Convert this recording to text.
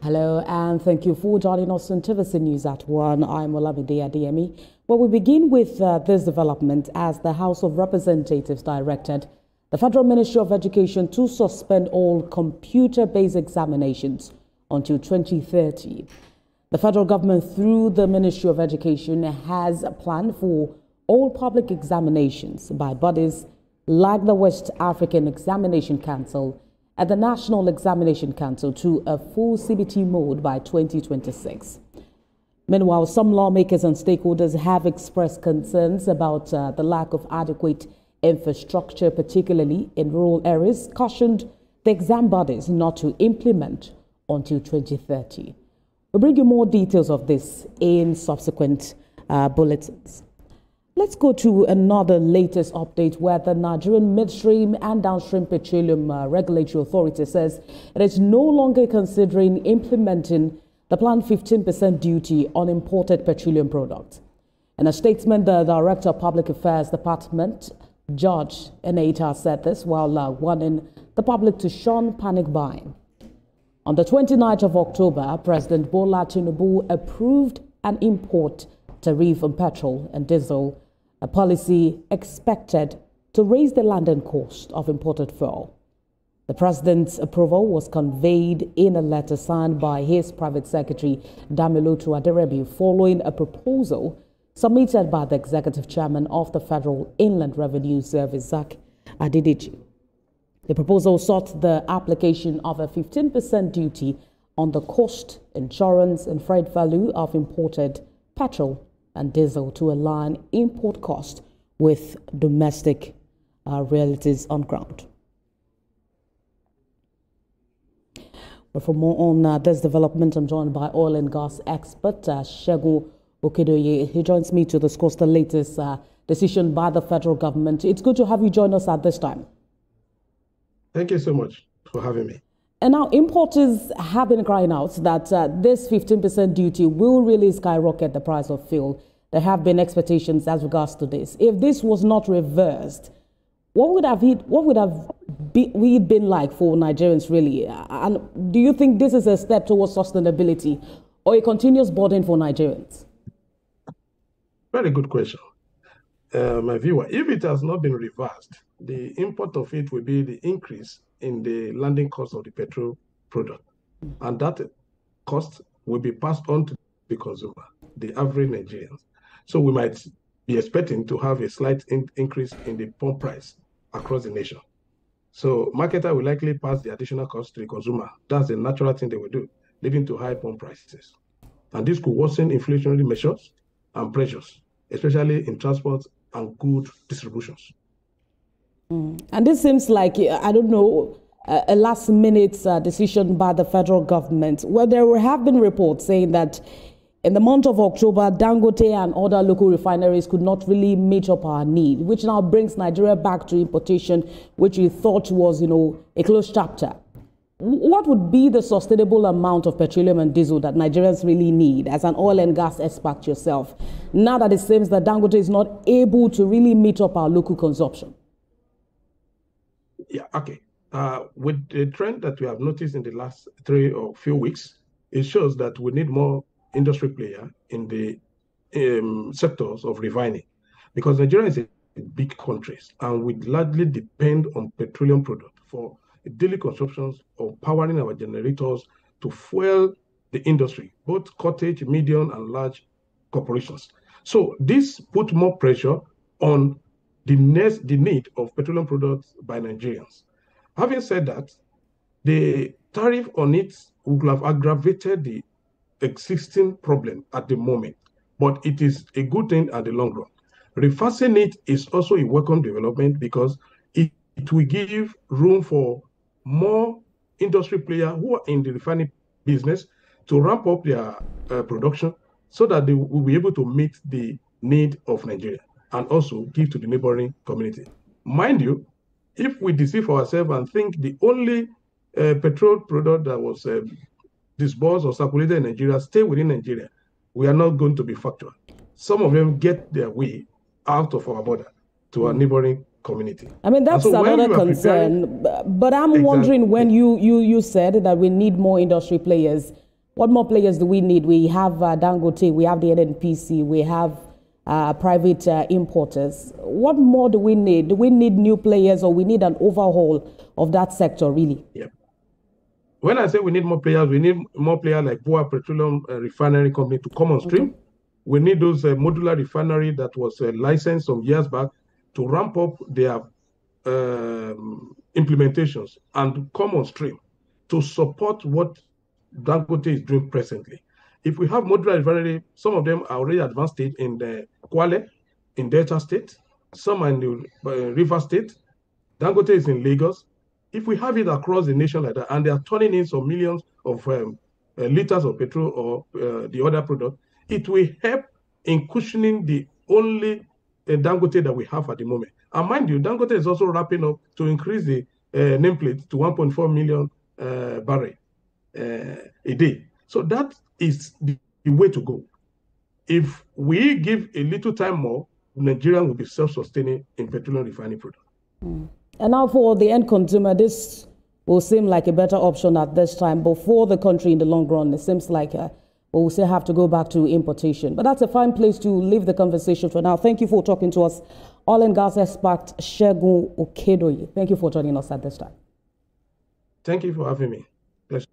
Hello, and thank you for joining us on TVC News at 1. I'm Olamide Adeyemi. Well, we begin with this development as the House of Representatives directed the Federal Ministry of Education to suspend all computer-based examinations until 2030. The federal government, through the Ministry of Education, has a plan for all public examinations by bodies like the West African Examination Council and the National Examination Council to a full CBT mode by 2026. Meanwhile, some lawmakers and stakeholders have expressed concerns about the lack of adequate infrastructure, particularly in rural areas, cautioned the exam bodies not to implement until 2030. We'll bring you more details of this in subsequent bulletins. Let's go to another latest update where the Nigerian Midstream and Downstream Petroleum Regulatory Authority says it is no longer considering implementing the planned 15% duty on imported petroleum products. In a statement, the Director of Public Affairs Department, George Eneta, said this while warning the public to shun panic buying. On the 29th of October, President Bola Tinubu approved an import tariff on petrol and diesel, a policy expected to raise the landing cost of imported fuel. The president's approval was conveyed in a letter signed by his private secretary, Damilotu Aderebi, following a proposal submitted by the executive chairman of the Federal Inland Revenue Service, Zach Adidiji. The proposal sought the application of a 15% duty on the cost, insurance, and freight value of imported petrol and diesel to align import cost with domestic realities on ground. But for more on this development, I'm joined by oil and gas expert Segun Okedoye. He joins me to discuss the latest decision by the federal government. It's good to have you join us at this time. Thank you so much for having me. And now importers have been crying out that this 15% duty will really skyrocket the price of fuel. There have been expectations as regards to this. If this was not reversed, what would it been like for Nigerians really? And do you think this is a step towards sustainability or a continuous burden for Nigerians? Very good question. My viewer, if it has not been reversed, the import of it will be the increase in the landing cost of the petrol product. And that cost will be passed on to the consumer, the average Nigerians. So we might be expecting to have a slight increase in the pump price across the nation. So marketer will likely pass the additional cost to the consumer. That's the natural thing they will do, leading to high pump prices. And this could worsen inflationary measures and pressures, especially in transport and good distributions. And this seems like, I don't know, a last-minute decision by the federal government. Well, there have been reports saying that in the month of October, Dangote and other local refineries could not really meet up our need, which now brings Nigeria back to importation, which we thought was, a closed chapter. What would be the sustainable amount of petroleum and diesel that Nigerians really need as an oil and gas expert yourself, now that it seems that Dangote is not able to really meet up our local consumption? Yeah, okay. With the trend that we have noticed in the last 3 or few weeks, it shows that we need more industry player in the sectors of refining, because Nigeria is a big country and we largely depend on petroleum products for daily consumptions of powering our generators to fuel the industry, both cottage, medium, and large corporations. So this put more pressure on the need of petroleum products by Nigerians. Having said that, the tariff on it would have aggravated the existing problem at the moment, but it is a good thing at the long run. Reversing it is also a welcome development because it will give room for more industry players who are in the refining business to ramp up their production so that they will be able to meet the need of Nigeria and also give to the neighboring community. Mind you, if we deceive ourselves and think the only petrol product that was disbursed or circulated in Nigeria stay within Nigeria, we are not going to be factual. Some of them get their way out of our border to our neighboring community. I mean, that's another concern. But I'm wondering, when you said that we need more industry players, What more players do we need? We have Dangote, we have the NNPC, we have private importers. What more do we need? Do we need new players, or we need an overhaul of that sector, really? Yeah. When I say we need more players like Boa Petroleum Refinery Company to come on stream. We need those modular refinery that was licensed some years back to ramp up their implementations and come on stream to support what Dangote is doing presently. If we have modular refinery, some of them are already advanced stage in the Kwale, in Delta State, some are in the River State. Dangote is in Lagos. If we have it across the nation like that, and they are turning in some millions of liters of petrol or the other product, it will help in cushioning the only Dangote that we have at the moment. And mind you, Dangote is also wrapping up to increase the nameplate to 1.4 million barrel a day. So that is the way to go. If we give a little time more, Nigeria will be self-sustaining in petroleum refining products. And now for the end consumer, this will seem like a better option at this time, but for the country in the long run, it seems like we'll still have to go back to importation. But that's a fine place to leave the conversation for now. Thank you for talking to us, oil and gas expert Segun Okedoye. Thank you for joining us at this time. Thank you for having me. Pleasure.